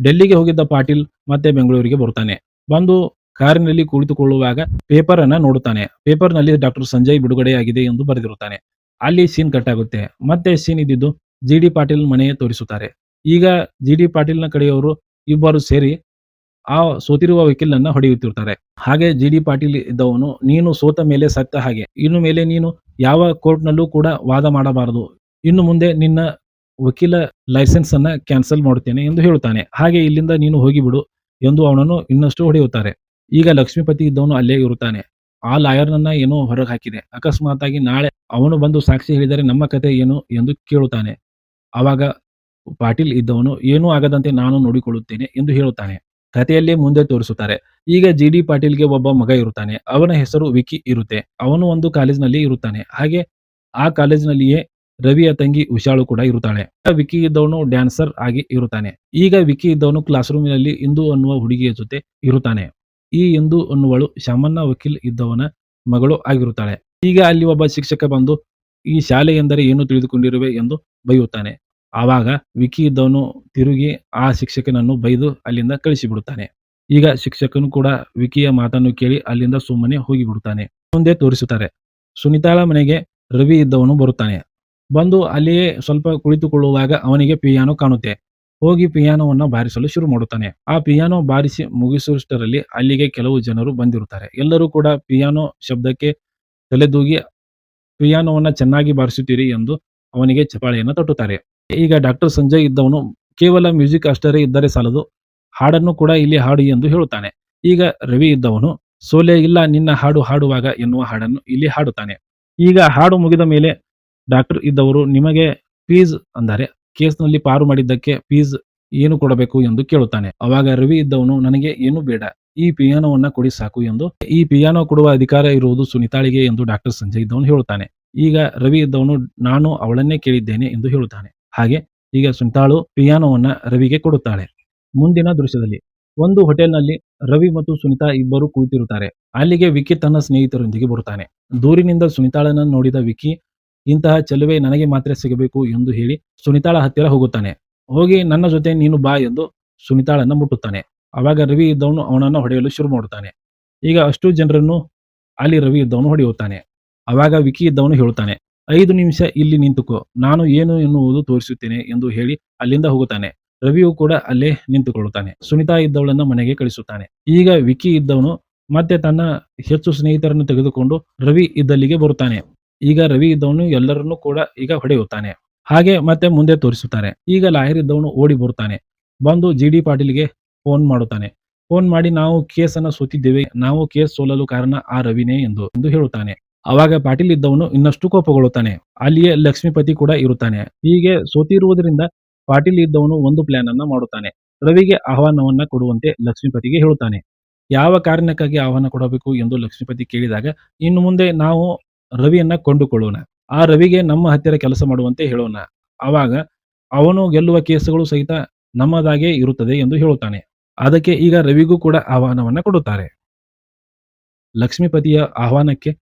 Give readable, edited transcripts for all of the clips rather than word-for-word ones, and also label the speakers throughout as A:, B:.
A: ಡೆಲ್ಲಿಗೆ ಹೋಗಿದ್ದ ಪಾಟೀಲ್ ಮತ್ತೆ ಬೆಂಗಳೂರಿಗೆ ಬರುತ್ತಾನೆ. ಬಂದು ಕಾರಿನಲ್ಲಿ ಕುಳಿತುಕೊಳ್ಳುವಾಗ ಪೇಪರ್ ಅನ್ನ ನೋಡುತ್ತಾನೆ. ಪೇಪರ್‌ನಲ್ಲಿ ಡಾಕ್ಟರ್ ಸಂಜಯ್ ಬಿಡುಗಡೆಯಾಗಿದೆ ಎಂದು ಬರೆದಿರುತ್ತಾನೆ. ಅಲ್ಲಿ ಸೀನ್ ಕಟ್ ಆಗುತ್ತೆ. ಮತ್ತೆ ಸೀನ್ ಇದ್ದಿದ್ದು ಜಿ.ಡಿ. ಪಾಟೀಲ್ ಮನೆ ತೋರಿಸುತ್ತಾರೆ. ಈಗ ಜಿ.ಡಿ. ಪಾಟೀಲ್‌ನ ಕಡೆಯವರು ಇಬ್ಬರು ಸೇರಿ ಆ ಸೋತಿರುವ ವಕೀಲನನ್ನ ಹೊಡೆಯುತ್ತಿರ್ತಾರೆ. ಹಾಗೆ ಜಿ.ಡಿ. ಪಾಟೀಲ್ ಇದ್ದವನು, ನೀನು ಸೋತ ಮೇಲೆ ಸತ್ತ ಹಾಗೆ. ಇನ್ನು ಮೇಲೆ ನೀನು ಯಾವ ಕೋರ್ಟ್‌ನಲ್ಲೂ ಕೂಡ ವಾದ ಮಾಡಬಾರದು. ಇನ್ನು ಮುಂದೆ ನಿನ್ನ ವಕೀಲ ಲೈಸೆನ್ಸ್ ಅನ್ನ ಕ್ಯಾನ್ಸಲ್ ಮಾಡುತ್ತೇನೆ ಎಂದು ಹೇಳುತ್ತಾನೆ. ಹಾಗೆ ಇಲ್ಲಿಂದ ನೀನು ಹೋಗಿಬಿಡು ಎಂದು ಅವನನ್ನು ಇನ್ನಷ್ಟು ಹೊಡೆಯುತ್ತಾರೆ. ಈಗ ಲಕ್ಷ್ಮೀಪತಿ ಇದ್ದವನು ಅಲ್ಲೇ ಇರುತ್ತಾನೆ. ಆ ಲಾಯರ್‌ನನ್ನ ಏನೋ ಹೊರಗೆ ಹಾಕಿದೆ. ಅಕಸ್ಮಾತ್ತಾಗಿ ನಾಳೆ ಅವನು ಬಂದು ಸಾಕ್ಷಿ ಹೇಳಿದರೆ ನಮ್ಮ ಕತೆ ಏನು ಎಂದು ಕೇಳುತ್ತಾನೆ. ಆವಾಗ ಪಾಟೀಲ್ ಇದ್ದವನು, ಏನೂ ಆಗದಂತೆ ನಾನು ನೋಡಿಕೊಳ್ಳುತ್ತೇನೆ ಎಂದು ಹೇಳುತ್ತಾನೆ. ಕಥೆಯಲ್ಲೇ ಮುಂದೆ ತೋರಿಸುತ್ತಾರೆ. ಈಗ ಜಿ.ಡಿ. ಪಾಟೀಲ್‌ಗೆ ಒಬ್ಬ ಮಗ ಇರುತ್ತಾನೆ. ಅವನ ಹೆಸರು ವಿಕ್ಕಿ ಇರುತ್ತೆ. ಅವನು ಒಂದು ಕಾಲೇಜಿನಲ್ಲಿ ಇರುತ್ತಾನೆ. ಹಾಗೆ ಆ ಕಾಲೇಜಿನಲ್ಲಿಯೇ ರವಿಯ ತಂಗಿ ಉಷಾಳು ಕೂಡ ಇರುತ್ತಾಳೆ. ವಿಕ್ಕಿ ಇದ್ದವನು ಡ್ಯಾನ್ಸರ್ ಆಗಿ ಇರುತ್ತಾನೆ. ಈಗ ವಿಕ್ಕಿ ಇದ್ದವನು ಕ್ಲಾಸ್ ರೂಮಿನಲ್ಲಿ ಇಂದು ಅನ್ನುವ ಹುಡುಗಿಯ ಜೊತೆ ಇರುತ್ತಾನೆ. ಈ ಇಂದು ಅನ್ನುವಳು ಶಾಮಣ್ಣ ವಕೀಲ್ ಇದ್ದವನ ಮಗಳು ಆಗಿರುತ್ತಾಳೆ. ಈಗ ಅಲ್ಲಿ ಒಬ್ಬ ಶಿಕ್ಷಕ ಬಂದು, ಈ ಶಾಲೆ ಎಂದರೆ ಏನು ತಿಳಿದುಕೊಂಡಿರುವೆ ಎಂದು ಬೈಯುತ್ತಾನೆ. ಆವಾಗ ವಿಕ್ಕಿ ಇದ್ದವನು ತಿರುಗಿ ಆ ಶಿಕ್ಷಕನನ್ನು ಬೈದು ಅಲ್ಲಿಂದ ಕಳಿಸಿಬಿಡುತ್ತಾನೆ. ಈಗ ಶಿಕ್ಷಕನು ಕೂಡ ವಿಕ್ಕಿಯ ಮಾತನ್ನು ಕೇಳಿ ಅಲ್ಲಿಂದ ಸುಮ್ಮನೆ ಹೋಗಿಬಿಡುತ್ತಾನೆ. ಮುಂದೆ ತೋರಿಸುತ್ತಾರೆ. ಸುನಿತಾಳ ಮನೆಗೆ ರವಿ ಇದ್ದವನು ಬರುತ್ತಾನೆ. ಬಂದು ಅಲ್ಲಿಯೇ ಸ್ವಲ್ಪ ಕುಳಿತುಕೊಳ್ಳುವಾಗ ಅವನಿಗೆ ಪಿಯಾನೋ ಕಾಣುತ್ತೆ. ಹೋಗಿ ಪಿಯಾನೋವನ್ನ ಬಾರಿಸಲು ಶುರು ಮಾಡುತ್ತಾನೆ. ಆ ಪಿಯಾನೋ ಬಾರಿಸಿ ಮುಗಿಸುವಷ್ಟರಲ್ಲಿ ಅಲ್ಲಿಗೆ ಕೆಲವು ಜನರು ಬಂದಿರುತ್ತಾರೆ. ಎಲ್ಲರೂ ಕೂಡ ಪಿಯಾನೋ ಶಬ್ದಕ್ಕೆ ತಲೆದೂಗಿ ಪಿಯಾನೋವನ್ನ ಚೆನ್ನಾಗಿ ಬಾರಿಸುತ್ತೀರಿ ಎಂದು ಅವನಿಗೆ ಚಪ್ಪಾಳೆಯನ್ನು ತಟ್ಟುತ್ತಾರೆ. ಈಗ ಡಾಕ್ಟರ್ ಸಂಜಯ್ ಇದ್ದವನು, ಕೇವಲ ಮ್ಯೂಸಿಕ್ ಅಷ್ಟರೇ ಇದ್ದರೆ ಸಾಲದು, ಹಾಡನ್ನು ಕೂಡ ಇಲ್ಲಿ ಹಾಡು ಎಂದು ಹೇಳುತ್ತಾನೆ. ಈಗ ರವಿ ಇದ್ದವನು, ಸೋಲೆ ಇಲ್ಲ ನಿನ್ನ ಹಾಡು ಹಾಡುವಾಗ ಎನ್ನುವ ಹಾಡನ್ನು ಇಲ್ಲಿ ಹಾಡುತ್ತಾನೆ. ಈಗ ಹಾಡು ಮುಗಿದ ಮೇಲೆ ಡಾಕ್ಟರ್ ಇದ್ದವರು, ನಿಮಗೆ ಫೀಸ್ ಅಂದರೆ ಕೇಸ್‌ನಲ್ಲಿ ಪಾರು ಮಾಡಿದ್ದಕ್ಕೆ ಫೀಸ್ ಏನು ಕೊಡಬೇಕು ಎಂದು ಕೇಳುತ್ತಾನೆ. ಅವಾಗ ರವಿ ಇದ್ದವನು, ನನಗೆ ಏನು ಬೇಡ, ಈ ಪಿಯಾನೋವನ್ನ ಕೊಡಿ ಸಾಕು ಎಂದು, ಈ ಪಿಯಾನೋ ಕೊಡುವ ಅಧಿಕಾರ ಇರುವುದು ಸುನಿತಾಳಿಗೆ ಎಂದು ಡಾಕ್ಟರ್ ಸಂಜಯ್ ಇದ್ದವನು ಹೇಳುತ್ತಾನೆ. ಈಗ ರವಿ ಇದ್ದವನು, ನಾನು ಅವಳನ್ನೇ ಕೇಳಿದ್ದೇನೆ ಎಂದು ಹೇಳುತ್ತಾನೆ. ಹಾಗೆ ಈಗ ಸುನಿತಾಳು ಪಿಯಾನೋವನ್ನ ರವಿಗೆ ಕೊಡುತ್ತಾಳೆ. ಮುಂದಿನ ದೃಶ್ಯದಲ್ಲಿ ಒಂದು ಹೋಟೆಲ್‌ನಲ್ಲಿ ರವಿ ಮತ್ತು ಸುನಿತಾ ಇಬ್ಬರು ಕುಳಿತಿರುತ್ತಾರೆ. ಅಲ್ಲಿಗೆ ವಿಕ್ಕಿ ತನ್ನ ಸ್ನೇಹಿತರೊಂದಿಗೆ ಬರುತ್ತಾನೆ. ದೂರಿನಿಂದ ಸುನಿತಾಳನ್ನು ನೋಡಿದ ವಿಕ್ಕಿ, ಇಂತಹ ಚೆಲುವೆ ನನಗೆ ಮಾತ್ರ ಸಿಗಬೇಕು ಎಂದು ಹೇಳಿ ಸುನಿತಾಳ ಹತ್ತಿರ ಹೋಗುತ್ತಾನೆ. ಹೋಗಿ ನನ್ನ ಜೊತೆ ನೀನು ಬಾ ಎಂದು ಸುನಿತಾಳನ್ನ ಮುಟ್ಟುತ್ತಾನೆ. ಅವಾಗ ರವಿ ಇದ್ದವನು ಅವನನ್ನು ಹೊಡೆಯಲು ಶುರು ಮಾಡುತ್ತಾನೆ. ಈಗ ಅಷ್ಟು ಜನರನ್ನು ಅಲ್ಲಿ ರವಿ ಇದ್ದವನು ಹೊಡೆಯುತ್ತಾನೆ. ಅವಾಗ ವಿಕ್ಕಿ ಇದ್ದವನು ಹೇಳುತ್ತಾನೆ, 5 ನಿಮಿಷ ಇಲ್ಲಿ ನಿಂತುಕೋ, ನಾನು ಏನು ಎನ್ನುವುದು ತೋರಿಸುತ್ತೇನೆ ಎಂದು ಹೇಳಿ ಅಲ್ಲಿಂದ ಹೋಗುತ್ತಾನೆ. ರವಿಯು ಕೂಡ ಅಲ್ಲೇ ನಿಂತುಕೊಳ್ಳುತ್ತಾನೆ. ಸುನಿತಾ ಇದ್ದವಳನ್ನ ಮನೆಗೆ ಕಳಿಸುತ್ತಾನೆ. ಈಗ ವಿಕ್ಕಿ ಇದ್ದವನು ಮತ್ತೆ ತನ್ನ ಹೆಚ್ಚು ಸ್ನೇಹಿತರನ್ನು ತೆಗೆದುಕೊಂಡು ರವಿ ಇದ್ದಲ್ಲಿಗೆ ಬರುತ್ತಾನೆ. ಈಗ ರವಿ ಇದ್ದವನು ಎಲ್ಲರನ್ನೂ ಕೂಡ ಈಗ ಹೊಡೆಯುತ್ತಾನೆ. ಹಾಗೆ ಮತ್ತೆ ಮುಂದೆ ತೋರಿಸುತ್ತಾರೆ. ಈಗ ಲಾಯರ್ ಇದ್ದವನು ಓಡಿ ಬರುತ್ತಾನೆ. ಬಂದು ಜಿ.ಡಿ. ಪಾಟೀಲ್‌ಗೆ ಫೋನ್ ಮಾಡುತ್ತಾನೆ. ಫೋನ್ ಮಾಡಿ, ನಾವು ಕೇಸನ್ನ ಸೋತಿದ್ದೇವೆ, ನಾವು ಕೇಸ್ ಸೋಲಲು ಕಾರಣ ಆ ರವಿನೇ ಎಂದು ಹೇಳುತ್ತಾನೆ. ಅವಾಗ ಪಾಟೀಲ್ ಇದ್ದವನು ಇನ್ನಷ್ಟು ಕೋಪಗೊಳ್ಳುತ್ತಾನೆ. ಅಲ್ಲಿಯೇ ಲಕ್ಷ್ಮೀಪತಿ ಕೂಡ ಇರುತ್ತಾನೆ. ಹೀಗೆ ಸೋತಿರುವುದರಿಂದ ಪಾಟೀಲ್ ಇದ್ದವನು ಒಂದು ಪ್ಲಾನ್ ಅನ್ನ ಮಾಡುತ್ತಾನೆ. ರವಿಗೆ ಆಹ್ವಾನವನ್ನ ಕೊಡುವಂತೆ ಲಕ್ಷ್ಮೀಪತಿಗೆ ಹೇಳುತ್ತಾನೆ. ಯಾವ ಕಾರಣಕ್ಕಾಗಿ ಆಹ್ವಾನ ಕೊಡಬೇಕು ಎಂದು ಲಕ್ಷ್ಮೀಪತಿ ಕೇಳಿದಾಗ, ಇನ್ನು ಮುಂದೆ ನಾವು ರವಿಯನ್ನ ಕೊಂಡುಕೊಳ್ಳೋಣ. ಆ ರವಿಗೆ ನಮ್ಮ ಹತ್ತಿರ ಕೆಲಸ ಮಾಡುವಂತೆ ಹೇಳೋಣ. ಆವಾಗ ಅವನು ಗೆಲ್ಲುವ ಕೇಸುಗಳು ಸಹಿತ ನಮ್ಮದಾಗೇ ಇರುತ್ತದೆ ಎಂದು ಹೇಳುತ್ತಾನೆ. ಅದಕ್ಕೆ ಈಗ ರವಿಗೂ ಕೂಡ ಆಹ್ವಾನವನ್ನ ಕೊಡುತ್ತಾರೆ. ಲಕ್ಷ್ಮೀಪತಿಯ ಆಹ್ವಾನಕ್ಕೆ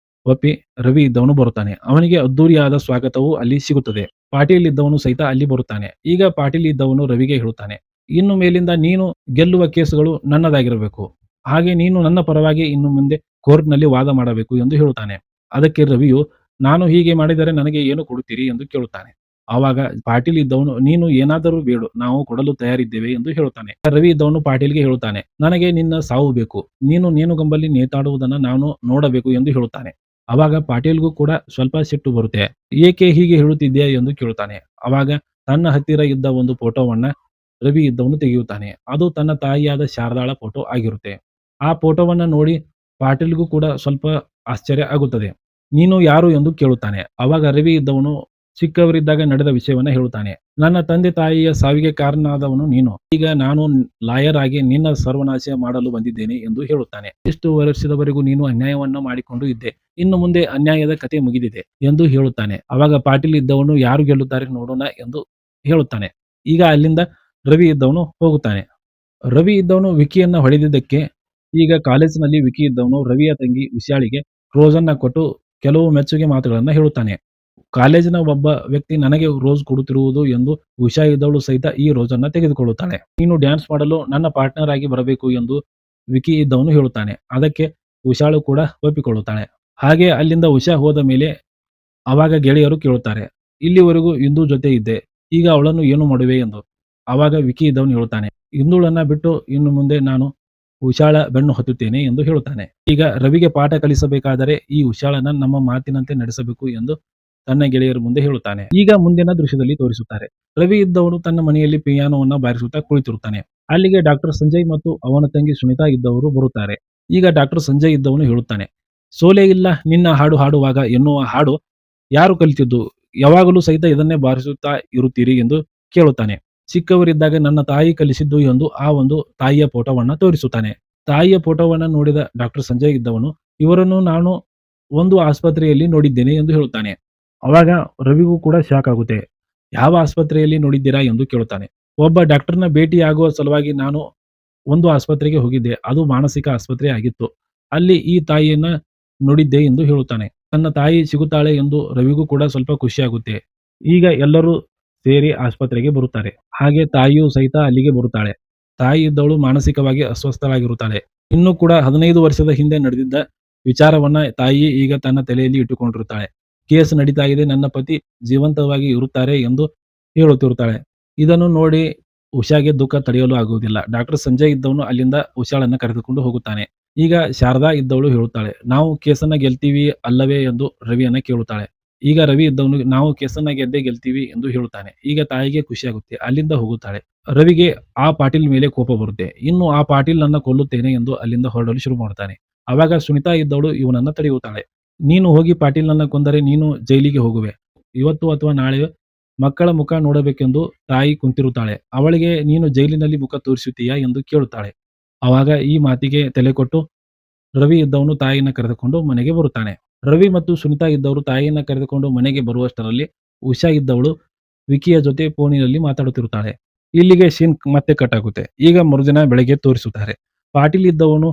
A: ಒಪ್ಪಿ ರವಿ ಇದ್ದವನು ಬರುತ್ತಾನೆ. ಅವನಿಗೆ ಅದ್ದೂರಿಯಾದ ಸ್ವಾಗತವೂ ಅಲ್ಲಿ ಸಿಗುತ್ತದೆ. ಪಾಟೀಲ್ ಇದ್ದವನು ಸಹಿತ ಅಲ್ಲಿ ಬರುತ್ತಾನೆ. ಈಗ ಪಾಟೀಲ್ ಇದ್ದವನು ರವಿಗೆ ಹೇಳುತ್ತಾನೆ, ಇನ್ನು ಮೇಲಿಂದ ನೀನು ಗೆಲ್ಲುವ ಕೇಸುಗಳು ನನ್ನದಾಗಿರಬೇಕು. ಹಾಗೆ ನೀನು ನನ್ನ ಪರವಾಗಿ ಇನ್ನು ಮುಂದೆ ಕೋರ್ಟ್‌ನಲ್ಲಿ ವಾದ ಮಾಡಬೇಕು ಎಂದು ಹೇಳುತ್ತಾನೆ. ಅದಕ್ಕೆ ರವಿಯು, ನಾನು ಹೀಗೆ ಮಾಡಿದರೆ ನನಗೆ ಏನು ಕೊಡುತ್ತೀರಿ ಎಂದು ಕೇಳುತ್ತಾನೆ. ಆವಾಗ ಪಾಟೀಲ್ ಇದ್ದವನು, ನೀನು ಏನಾದರೂ ಬೇಡು, ನಾವು ಕೊಡಲು ತಯಾರಿದ್ದೇವೆ ಎಂದು ಹೇಳುತ್ತಾನೆ. ರವಿ ಇದ್ದವನು ಪಾಟೀಲ್‌ಗೆ ಹೇಳುತ್ತಾನೆ, ನನಗೆ ನಿನ್ನ ಸಾವು ಬೇಕು, ನೀನು ನೇಣುಗಂಬಲ್ಲಿ ನೇತಾಡುವುದನ್ನು ನಾನು ನೋಡಬೇಕು ಎಂದು ಹೇಳುತ್ತಾನೆ. ಅವಾಗ ಪಾಟೀಲ್‌ಗೂ ಕೂಡ ಸ್ವಲ್ಪ ಸಿಟ್ಟು ಬರುತ್ತೆ. ಏಕೆ ಹೀಗೆ ಹೇಳುತ್ತಿದ್ದೀಯಾ ಎಂದು ಕೇಳುತ್ತಾನೆ. ಅವಾಗ ತನ್ನ ಹತ್ತಿರ ಇದ್ದ ಒಂದು ಫೋಟೋವನ್ನ ರವಿ ಇದ್ದವನು ತೆಗೆಯುತ್ತಾನೆ. ಅದು ತನ್ನ ತಾಯಿಯಾದ ಶಾರದಾಳ ಫೋಟೋ ಆಗಿರುತ್ತೆ. ಆ ಫೋಟೋವನ್ನ ನೋಡಿ ಪಾಟೀಲ್‌ಗೂ ಕೂಡ ಸ್ವಲ್ಪ ಆಶ್ಚರ್ಯ ಆಗುತ್ತದೆ. ನೀನು ಯಾರು ಎಂದು ಕೇಳುತ್ತಾನೆ. ಅವಾಗ ರವಿ ಇದ್ದವನು ಚಿಕ್ಕವರಿದ್ದಾಗ ನಡೆದ ವಿಷಯವನ್ನ ಹೇಳುತ್ತಾನೆ. ನನ್ನ ತಂದೆ ತಾಯಿಯ ಸಾವಿಗೆ ಕಾರಣನಾದವನು ನೀನು. ಈಗ ನಾನು ಲಾಯರ್ ಆಗಿ ನಿನ್ನ ಸರ್ವನಾಶ ಮಾಡಲು ಬಂದಿದ್ದೇನೆ ಎಂದು ಹೇಳುತ್ತಾನೆ. ಇಷ್ಟು ವರ್ಷದವರೆಗೂ ನೀನು ಅನ್ಯಾಯವನ್ನ ಮಾಡಿಕೊಂಡು ಇದ್ದೆ. ಇನ್ನು ಮುಂದೆ ಅನ್ಯಾಯದ ಕತೆ ಮುಗಿದಿದೆ ಎಂದು ಹೇಳುತ್ತಾನೆ. ಅವಾಗ ಪಾಟೀಲ್ ಇದ್ದವನು, ಯಾರು ಗೆಲ್ಲುತ್ತಾರೆ ನೋಡೋಣ ಎಂದು ಹೇಳುತ್ತಾನೆ. ಈಗ ಅಲ್ಲಿಂದ ರವಿ ಇದ್ದವನು ಹೋಗುತ್ತಾನೆ. ರವಿ ಇದ್ದವನು ವಿಕಿಯನ್ನ ಹೊಡೆದಿದ್ದಕ್ಕೆ ಈಗ ಕಾಲೇಜಿನಲ್ಲಿ ವಿಕಿ ಇದ್ದವನು ರವಿಯ ತಂಗಿ ಉಷಾಳಿಗೆ ರೋಸನ್ನ ಕೊಟ್ಟು ಕೆಲವು ಮೆಚ್ಚುಗೆ ಮಾತುಗಳನ್ನ ಹೇಳುತ್ತಾನೆ. ಕಾಲೇಜಿನ ಒಬ್ಬ ವ್ಯಕ್ತಿ ನನಗೆ ರೋಸ್ ಕೊಡುತ್ತಿರುವುದು ಎಂದು ಉಷಾ ಇದ್ದವಳು ಸಹಿತ ಈ ರೋಸನ್ನ ತೆಗೆದುಕೊಳ್ಳುತ್ತಾಳೆ. ನೀನು ಡ್ಯಾನ್ಸ್ ಮಾಡಲು ನನ್ನ ಪಾರ್ಟ್ನರ್ ಆಗಿ ಬರಬೇಕು ಎಂದು ವಿಕಿ ಇದ್ದವನು ಹೇಳುತ್ತಾನೆ. ಅದಕ್ಕೆ ಉಷಾಳು ಕೂಡ ಒಪ್ಪಿಕೊಳ್ಳುತ್ತಾಳೆ. ಹಾಗೆ ಅಲ್ಲಿಂದ ಉಷಾ ಹೋದ ಮೇಲೆ ಅವಾಗ ಗೆಳೆಯರು ಕೇಳುತ್ತಾರೆ, ಇಲ್ಲಿವರೆಗೂ ಇಂದು ಜೊತೆ ಇದ್ದೆ, ಈಗ ಅವಳನ್ನು ಏನು ಮಾಡುವೆ ಎಂದು. ಅವಾಗ ವಿಕಿ ಇದ್ದವನು ಹೇಳುತ್ತಾನೆ, ಇಂದುಳನ್ನ ಬಿಟ್ಟು ಇನ್ನು ಮುಂದೆ ನಾನು ಉಷಾಳ ಬೆನ್ನು ಹತ್ತುತ್ತೇನೆ ಎಂದು ಹೇಳುತ್ತಾನೆ. ಈಗ ರವಿಗೆ ಪಾಠ ಕಲಿಸಬೇಕಾದರೆ ಈ ಉಷಾಳನ್ನ ನಮ್ಮ ಮಾತಿನಂತೆ ನಡೆಸಬೇಕು ಎಂದು ತನ್ನ ಗೆಳೆಯರ ಮುಂದೆ ಹೇಳುತ್ತಾನೆ. ಈಗ ಮುಂದಿನ ದೃಶ್ಯದಲ್ಲಿ ತೋರಿಸುತ್ತಾರೆ. ರವಿ ಇದ್ದವನು ತನ್ನ ಮನೆಯಲ್ಲಿ ಪಿಯಾನೋವನ್ನ ಬಾರಿಸುತ್ತಾ ಕುಳಿತಿರುತ್ತಾನೆ. ಅಲ್ಲಿಗೆ ಡಾಕ್ಟರ್ ಸಂಜಯ್ ಮತ್ತು ಅವನ ತಂಗಿ ಸುನಿತಾ ಇದ್ದವರು ಬರುತ್ತಾರೆ. ಈಗ ಡಾಕ್ಟರ್ ಸಂಜಯ್ ಇದ್ದವನು ಹೇಳುತ್ತಾನೆ, ಸೋಲೆ ಇಲ್ಲ ನಿನ್ನ ಹಾಡು ಹಾಡುವಾಗ ಎನ್ನುವ ಹಾಡು ಯಾರು ಕಲಿತಿದ್ದು? ಯಾವಾಗಲೂ ಸಹಿತ ಇದನ್ನೇ ಬಾರಿಸುತ್ತಾ ಇರುತ್ತೀರಿ ಎಂದು ಕೇಳುತ್ತಾನೆ. ಚಿಕ್ಕವರಿದ್ದಾಗ ನನ್ನ ತಾಯಿ ಕಲಿಸಿದ್ದು ಎಂದು ಆ ಒಂದು ತಾಯಿಯ ಫೋಟೋವನ್ನ ತೋರಿಸುತ್ತಾನೆ. ತಾಯಿಯ ಫೋಟೋವನ್ನ ನೋಡಿದ ಡಾಕ್ಟರ್ ಸಂಜಯ್ ಇದ್ದವನು ಇವರನ್ನು ನಾನು ಒಂದು ಆಸ್ಪತ್ರೆಯಲ್ಲಿ ನೋಡಿದ್ದೇನೆ ಎಂದು ಹೇಳುತ್ತಾನೆ. ಅವಾಗ ರವಿಗೂ ಕೂಡ ಶಾಕ್ ಆಗುತ್ತೆ. ಯಾವ ಆಸ್ಪತ್ರೆಯಲ್ಲಿ ನೋಡಿದ್ದೀರಾ ಎಂದು ಕೇಳುತ್ತಾನೆ. ಒಬ್ಬ ಡಾಕ್ಟರ್ನ ಭೇಟಿಯಾಗುವ ಸಲುವಾಗಿ ನಾನು ಒಂದು ಆಸ್ಪತ್ರೆಗೆ ಹೋಗಿದ್ದೆ. ಅದು ಮಾನಸಿಕ ಆಸ್ಪತ್ರೆ ಆಗಿತ್ತು. ಅಲ್ಲಿ ಈ ತಾಯಿಯನ್ನ ನೋಡಿದ್ದೆ ಎಂದು ಹೇಳುತ್ತಾನೆ. ತನ್ನ ತಾಯಿ ಸಿಗುತ್ತಾಳೆ ಎಂದು ರವಿಗೂ ಕೂಡ ಸ್ವಲ್ಪ ಖುಷಿಯಾಗುತ್ತೆ. ಈಗ ಎಲ್ಲರೂ ಸೇರಿ ಆಸ್ಪತ್ರೆಗೆ ಬರುತ್ತಾರೆ. ಹಾಗೆ ತಾಯಿಯೂ ಸಹಿತ ಅಲ್ಲಿಗೆ ಬರುತ್ತಾಳೆ. ತಾಯಿ ಇದ್ದವಳು ಮಾನಸಿಕವಾಗಿ ಅಸ್ವಸ್ಥಳಾಗಿರುತ್ತಾಳೆ. ಇನ್ನೂ ಕೂಡ 15 ವರ್ಷದ ಹಿಂದೆ ನಡೆದಿದ್ದ ವಿಚಾರವನ್ನ ತಾಯಿ ಈಗ ತನ್ನ ತಲೆಯಲ್ಲಿ ಇಟ್ಟುಕೊಂಡಿರುತ್ತಾಳೆ. ಕೇಸ್ ನಡೀತಾ ಇದೆ, ನನ್ನ ಪತಿ ಜೀವಂತವಾಗಿ ಇರುತ್ತಾರೆ ಎಂದು ಹೇಳುತ್ತಿರುತ್ತಾಳೆ. ಇದನ್ನು ನೋಡಿ ಉಷಾಗೆ ದುಃಖ ತಡೆಯಲು ಆಗುವುದಿಲ್ಲ. ಡಾಕ್ಟರ್ ಸಂಜಯ್ ಇದ್ದವನು ಅಲ್ಲಿಂದ ಉಷಾಳನ್ನ ಕರೆದುಕೊಂಡು ಹೋಗುತ್ತಾನೆ. ಈಗ ಶಾರದಾ ಇದ್ದವಳು ಹೇಳುತ್ತಾಳೆ, ನಾವು ಕೇಸನ್ನ ಗೆಲ್ತೀವಿ ಅಲ್ಲವೇ ಎಂದು ರವಿಯನ್ನ ಕೇಳುತ್ತಾಳೆ. ಈಗ ರವಿ ಇದ್ದವನು ನಾವು ಕೇಸನ್ನ ಗೆದ್ದೇ ಗೆಲ್ತೀವಿ ಎಂದು ಹೇಳುತ್ತಾನೆ. ಈಗ ತಾಯಿಗೆ ಖುಷಿಯಾಗುತ್ತೆ. ಅಲ್ಲಿಂದ ಹೋಗುತ್ತಾಳೆ. ರವಿಗೆ ಆ ಪಾಟೀಲ್ ಮೇಲೆ ಕೋಪ ಬರುತ್ತೆ. ಇನ್ನು ಆ ಪಾಟೀಲ್ ನನ್ನ ಕೊಲ್ಲುತ್ತೇನೆ ಎಂದು ಅಲ್ಲಿಂದ ಹೊರಡಲು ಶುರು ಮಾಡುತ್ತಾನೆ. ಅವಾಗ ಸುನಿತಾ ಇದ್ದವಳು ಇವನನ್ನ ತಡೆಯುತ್ತಾಳೆ. ನೀನು ಹೋಗಿ ಪಾಟೀಲ್ನನ್ನ ಕೊಂದರೆ ನೀನು ಜೈಲಿಗೆ ಹೋಗುವೆ. ಇವತ್ತು ಅಥವಾ ನಾಳೆ ಮಕ್ಕಳ ಮುಖ ನೋಡಬೇಕೆಂದು ತಾಯಿ ಕುಂತಿರುತ್ತಾಳೆ. ಅವಳಿಗೆ ನೀನು ಜೈಲಿನಲ್ಲಿ ಮುಖ ತೋರಿಸುತ್ತೀಯಾ ಎಂದು ಕೇಳುತ್ತಾಳೆ. ಅವಾಗ ಈ ಮಾತಿಗೆ ತಲೆ ಕೊಟ್ಟು ರವಿ ಇದ್ದವನು ತಾಯಿಯನ್ನ ಕರೆದುಕೊಂಡು ಮನೆಗೆ ಬರುತ್ತಾನೆ. ರವಿ ಮತ್ತು ಸುನಿತಾ ಇದ್ದವರು ತಾಯಿಯನ್ನ ಕರೆದುಕೊಂಡು ಮನೆಗೆ ಬರುವಷ್ಟರಲ್ಲಿ ಉಷಾ ಇದ್ದವಳು ವಿಕಿಯ ಜೊತೆ ಫೋನಿನಲ್ಲಿ ಮಾತಾಡುತ್ತಿರುತ್ತಾಳೆ. ಇಲ್ಲಿಗೆ ಸೀನ್ ಮತ್ತೆ ಕಟ್ ಆಗುತ್ತೆ. ಈಗ ಮರುದಿನ ಬೆಳಗ್ಗೆ ತೋರಿಸುತ್ತಾರೆ. ಪಾಟೀಲ್ ಇದ್ದವನು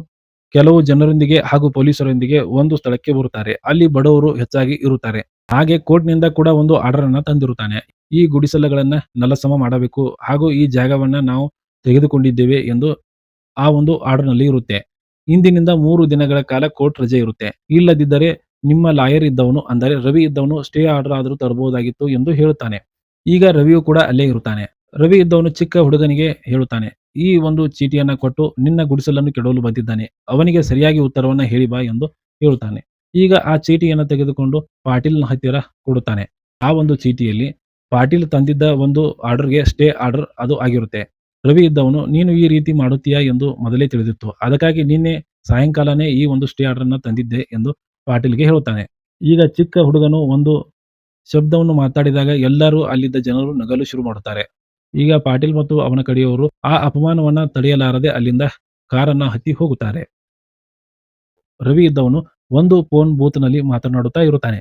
A: ಕೆಲವು ಜನರೊಂದಿಗೆ ಹಾಗೂ ಪೊಲೀಸರೊಂದಿಗೆ ಒಂದು ಸ್ಥಳಕ್ಕೆ ಬರುತ್ತಾರೆ. ಅಲ್ಲಿ ಬಡವರು ಹೆಚ್ಚಾಗಿ ಇರುತ್ತಾರೆ. ಹಾಗೆ ಕೋರ್ಟ್ನಿಂದ ಕೂಡ ಒಂದು ಆರ್ಡರ್ ಅನ್ನ ತಂದಿರುತ್ತಾನೆ. ಈ ಗುಡಿಸಲುಗಳನ್ನ ನೆಲಸಮ ಮಾಡಬೇಕು ಹಾಗೂ ಈ ಜಾಗವನ್ನ ನಾವು ತೆಗೆದುಕೊಂಡಿದ್ದೇವೆ ಎಂದು ಆ ಒಂದು ಆರ್ಡರ್ ನಲ್ಲಿ ಇರುತ್ತೆ. ಇಂದಿನಿಂದ 3 ದಿನಗಳ ಕಾಲ ಕೋರ್ಟ್ ರಜೆ ಇರುತ್ತೆ. ಇಲ್ಲದಿದ್ದರೆ ನಿಮ್ಮ ಲಾಯರ್ ಇದ್ದವನು ಅಂದರೆ ರವಿ ಇದ್ದವನು ಸ್ಟೇ ಆರ್ಡರ್ ಆದರೂ ತರಬಹುದಾಗಿತ್ತು ಎಂದು ಹೇಳುತ್ತಾನೆ. ಈಗ ರವಿಯು ಕೂಡ ಅಲ್ಲೇ ಇರುತ್ತಾನೆ. ರವಿ ಇದ್ದವನು ಚಿಕ್ಕ ಹುಡುಗನಿಗೆ ಹೇಳುತ್ತಾನೆ, ಈ ಒಂದು ಚೀಟಿಯನ್ನ ಕೊಟ್ಟು ನಿನ್ನ ಗುಡಿಸಲನ್ನು ಕೆಡವಲು ಬಂದಿದ್ದಾನೆ. ಅವನಿಗೆ ಸರಿಯಾಗಿ ಉತ್ತರವನ್ನ ಹೇಳಿ ಬಾ ಎಂದು ಹೇಳುತ್ತಾನೆ. ಈಗ ಆ ಚೀಟಿಯನ್ನು ತೆಗೆದುಕೊಂಡು ಪಾಟೀಲ್ನ ಹತ್ತಿರ ಕೊಡುತ್ತಾನೆ. ಆ ಒಂದು ಚೀಟಿಯಲ್ಲಿ ಪಾಟೀಲ್ ತಂದಿದ್ದ ಒಂದು ಆರ್ಡರ್‌ಗೆ ಸ್ಟೇ ಆರ್ಡರ್ ಅದು ಆಗಿರುತ್ತೆ. ರವಿ ಇದ್ದವನು ನೀನು ಈ ರೀತಿ ಮಾಡುತ್ತೀಯಾ ಎಂದು ಮೊದಲೇ ತಿಳಿದಿತ್ತು. ಅದಕ್ಕಾಗಿ ನಿನ್ನೆ ಸಾಯಂಕಾಲನೇ ಈ ಒಂದು ಸ್ಟೇ ಆರ್ಡರ್‌ನ ತಂದಿದ್ದೆ ಎಂದು ಪಾಟೀಲ್‌ಗೆ ಹೇಳುತ್ತಾನೆ. ಈಗ ಚಿಕ್ಕ ಹುಡುಗನು ಒಂದು ಶಬ್ದವನ್ನು ಮಾತಾಡಿದಾಗ ಎಲ್ಲರೂ ಅಲ್ಲಿದ್ದ ಜನರು ನಗಲು ಶುರು ಮಾಡುತ್ತಾರೆ. ಈಗ ಪಾಟೀಲ್ ಮತ್ತು ಅವನ ಕಡೆಯವರು ಆ ಅಪಮಾನವನ್ನ ತಡೆಯಲಾರದೆ ಅಲ್ಲಿಂದ ಕಾರನ್ನ ಹತ್ತಿ ಹೋಗುತ್ತಾರೆ. ರವಿ ಇದ್ದವನು ಒಂದು ಫೋನ್ ಬೂತ್‌ನಲ್ಲಿ ಮಾತನಾಡುತ್ತಾ ಇರುತ್ತಾನೆ.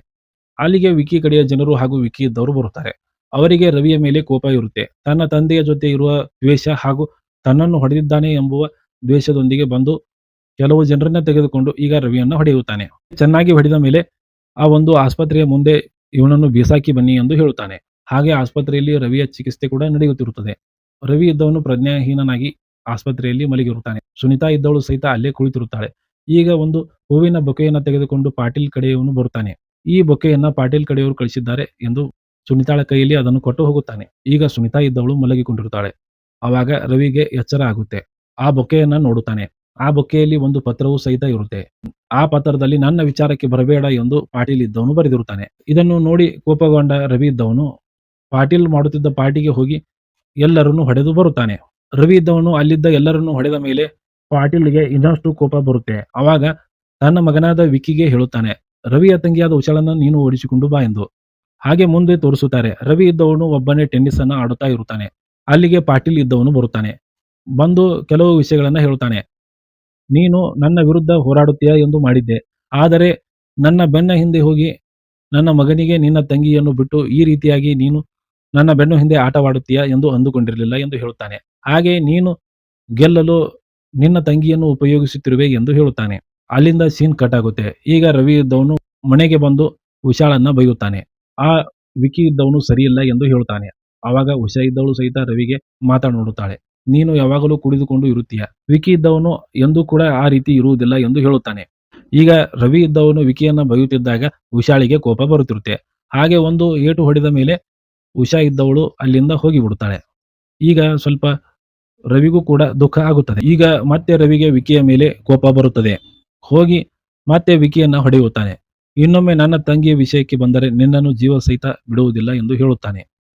A: ಅಲ್ಲಿಗೆ ವಿಕಿ ಕಡೆಯ ಜನರು ಹಾಗೂ ವಿಕಿ ಇದ್ದವರು ಬರುತ್ತಾರೆ. ಅವರಿಗೆ ರವಿಯ ಮೇಲೆ ಕೋಪ ಇರುತ್ತೆ. ತನ್ನ ತಂದೆಯ ಜೊತೆ ಇರುವ ದ್ವೇಷ ಹಾಗೂ ತನ್ನನ್ನು ಹೊಡೆದಿದ್ದಾನೆ ಎಂಬುವ ದ್ವೇಷದೊಂದಿಗೆ ಬಂದು ಕೆಲವು ಜನರನ್ನ ತೆಗೆದುಕೊಂಡು ಈಗ ರವಿಯನ್ನ ಹೊಡೆಯುತ್ತಾನೆ. ಚೆನ್ನಾಗಿ ಹೊಡೆದ ಮೇಲೆ ಆ ಒಂದು ಆಸ್ಪತ್ರೆಯ ಮುಂದೆ ಇವನನ್ನು ಬೀಸಾಕಿ ಬನ್ನಿ ಎಂದು ಹೇಳುತ್ತಾನೆ. ಹಾಗೆ ಆಸ್ಪತ್ರೆಯಲ್ಲಿ ರವಿಯ ಚಿಕಿತ್ಸೆ ಕೂಡ ನಡೆಯುತ್ತಿರುತ್ತದೆ. ರವಿ ಇದ್ದವನು ಪ್ರಜ್ಞಾಹೀನನಾಗಿ ಆಸ್ಪತ್ರೆಯಲ್ಲಿ ಮಲಗಿರುತ್ತಾನೆ. ಸುನಿತಾ ಇದ್ದವಳು ಸಹಿತ ಅಲ್ಲೇ ಕುಳಿತಿರುತ್ತಾಳೆ. ಈಗ ಒಂದು ಹೂವಿನ ಬೊಕೆಯನ್ನು ತೆಗೆದುಕೊಂಡು ಪಾಟೀಲ್ ಕಡೆಯವನು ಬರುತ್ತಾನೆ. ಈ ಬೊಕೆಯನ್ನ ಪಾಟೀಲ್ ಕಡೆಯವರು ಕಳಿಸಿದ್ದಾರೆ ಎಂದು ಸುನಿತಾಳ ಕೈಯಲ್ಲಿ ಅದನ್ನು ಕೊಟ್ಟು ಹೋಗುತ್ತಾನೆ. ಈಗ ಸುನಿತಾ ಇದ್ದವಳು ಮಲಗಿಕೊಂಡಿರುತ್ತಾಳೆ. ಆವಾಗ ರವಿಗೆ ಎಚ್ಚರ ಆಗುತ್ತೆ. ಆ ಬೊಕೆಯನ್ನ ನೋಡುತ್ತಾನೆ. ಆ ಬೊಕ್ಕೆಯಲ್ಲಿ ಒಂದು ಪತ್ರವೂ ಸಹಿತ ಇರುತ್ತೆ. ಆ ಪತ್ರದಲ್ಲಿ ನನ್ನ ವಿಚಾರಕ್ಕೆ ಬರಬೇಡ ಎಂದು ಪಾಟೀಲ್ ಇದ್ದವನು ಬರೆದಿರುತ್ತಾನೆ. ಇದನ್ನು ನೋಡಿ ಕೋಪಗೊಂಡ ರವಿ ಇದ್ದವನು ಪಾಟೀಲ್ ಮಾಡುತ್ತಿದ್ದ ಪಾರ್ಟಿಗೆ ಹೋಗಿ ಎಲ್ಲರನ್ನು ಹೊಡೆದು ಬರುತ್ತಾನೆ. ರವಿ ಇದ್ದವನು ಅಲ್ಲಿದ್ದ ಎಲ್ಲರನ್ನು ಹೊಡೆದ ಮೇಲೆ ಪಾಟೀಲ್‌ಗೆ ಇನ್ನಷ್ಟು ಕೋಪ ಬರುತ್ತೆ. ಅವಾಗ ತನ್ನ ಮಗನಾದ ವಿಕಿಗೆ ಹೇಳುತ್ತಾನೆ, ರವಿಯ ತಂಗಿಯಾದ ಉಷಾಳನ್ನ ನೀನು ಓಡಿಸಿಕೊಂಡು ಬಾ ಎಂದು. ಹಾಗೆ ಮುಂದೆ ತೋರಿಸುತ್ತಾರೆ. ರವಿ ಇದ್ದವನು ಒಬ್ಬನೇ ಟೆನ್ನಿಸ್ ಅನ್ನ ಆಡುತ್ತಾ ಇರುತ್ತಾನೆ. ಅಲ್ಲಿಗೆ ಪಾಟೀಲ್ ಇದ್ದವನು ಬರುತ್ತಾನೆ. ಬಂದು ಕೆಲವು ವಿಷಯಗಳನ್ನ ಹೇಳುತ್ತಾನೆ. ನೀನು ನನ್ನ ವಿರುದ್ಧ ಹೋರಾಡುತ್ತೀಯಾ ಎಂದು ಮಾಡಿದ್ದೆ. ಆದರೆ ನನ್ನ ಬೆನ್ನ ಹಿಂದೆ ಹೋಗಿ ನನ್ನ ಮಗನಿಗೆ ನಿನ್ನ ತಂಗಿಯನ್ನು ಬಿಟ್ಟು ಈ ರೀತಿಯಾಗಿ ನೀನು ನನ್ನ ಬೆನ್ನು ಹಿಂದೆ ಆಟವಾಡುತ್ತೀಯಾ ಎಂದು ಅಂದುಕೊಂಡಿರಲಿಲ್ಲ ಎಂದು ಹೇಳುತ್ತಾನೆ. ಹಾಗೆ ನೀನು ಗೆಲ್ಲಲು ನಿನ್ನ ತಂಗಿಯನ್ನು ಉಪಯೋಗಿಸುತ್ತಿರುವೆ ಎಂದು ಹೇಳುತ್ತಾನೆ. ಅಲ್ಲಿಂದ ಸೀನ್ ಕಟ್ ಆಗುತ್ತೆ. ಈಗ ರವಿ ಇದ್ದವನು ಮನೆಗೆ ಬಂದು ವಿಶಾಳನ್ನ ಬೈಯುತ್ತಾನೆ. ಆ ವಿಕಿ ಇದ್ದವನು ಸರಿಯಿಲ್ಲ ಎಂದು ಹೇಳುತ್ತಾನೆ. ಆವಾಗ ಉಷಾ ಇದ್ದವಳು ಸಹಿತ ರವಿಗೆ ಮಾತನಾಡುತ್ತಾಳೆ. ನೀನು ಯಾವಾಗಲೂ ಕುಡಿದುಕೊಂಡು ಇರುತ್ತೀಯ. ವಿಕಿ ಇದ್ದವನು ಎಂದೂ ಕೂಡ ಆ ರೀತಿ ಇರುವುದಿಲ್ಲ ಎಂದು ಹೇಳುತ್ತಾನೆ. ಈಗ ರವಿ ಇದ್ದವನು ವಿಕಿಯನ್ನ ಬೈಯುತ್ತಿದ್ದಾಗ ಉಷಾಳಿಗೆ ಕೋಪ ಬರುತ್ತಿರುತ್ತೆ. ಹಾಗೆ ಒಂದು ಏಟು ಹೊಡೆದ ಮೇಲೆ ಉಷಾ ಇದ್ದವಳು ಅಲ್ಲಿಂದ ಹೋಗಿಬಿಡುತ್ತಾಳೆ. ಈಗ ಸ್ವಲ್ಪ ರವಿಗೂ ಕೂಡ ದುಃಖ ಆಗುತ್ತದೆ. ಈಗ ಮತ್ತೆ ರವಿಗೆ ವಿಕಿಯ ಮೇಲೆ ಕೋಪ ಬರುತ್ತದೆ. ಹೋಗಿ ಮತ್ತೆ ವಿಕಿಯನ್ನ ಹೊಡೆಯುತ್ತಾನೆ. ಇನ್ನೊಮ್ಮೆ ನನ್ನ ತಂಗಿಯ ವಿಷಯಕ್ಕೆ ಬಂದರೆ ನಿನ್ನನ್ನು ಜೀವ ಸಹಿತ ಬಿಡುವುದಿಲ್ಲ ಎಂದು ಹೇಳುತ್ತಾನೆ.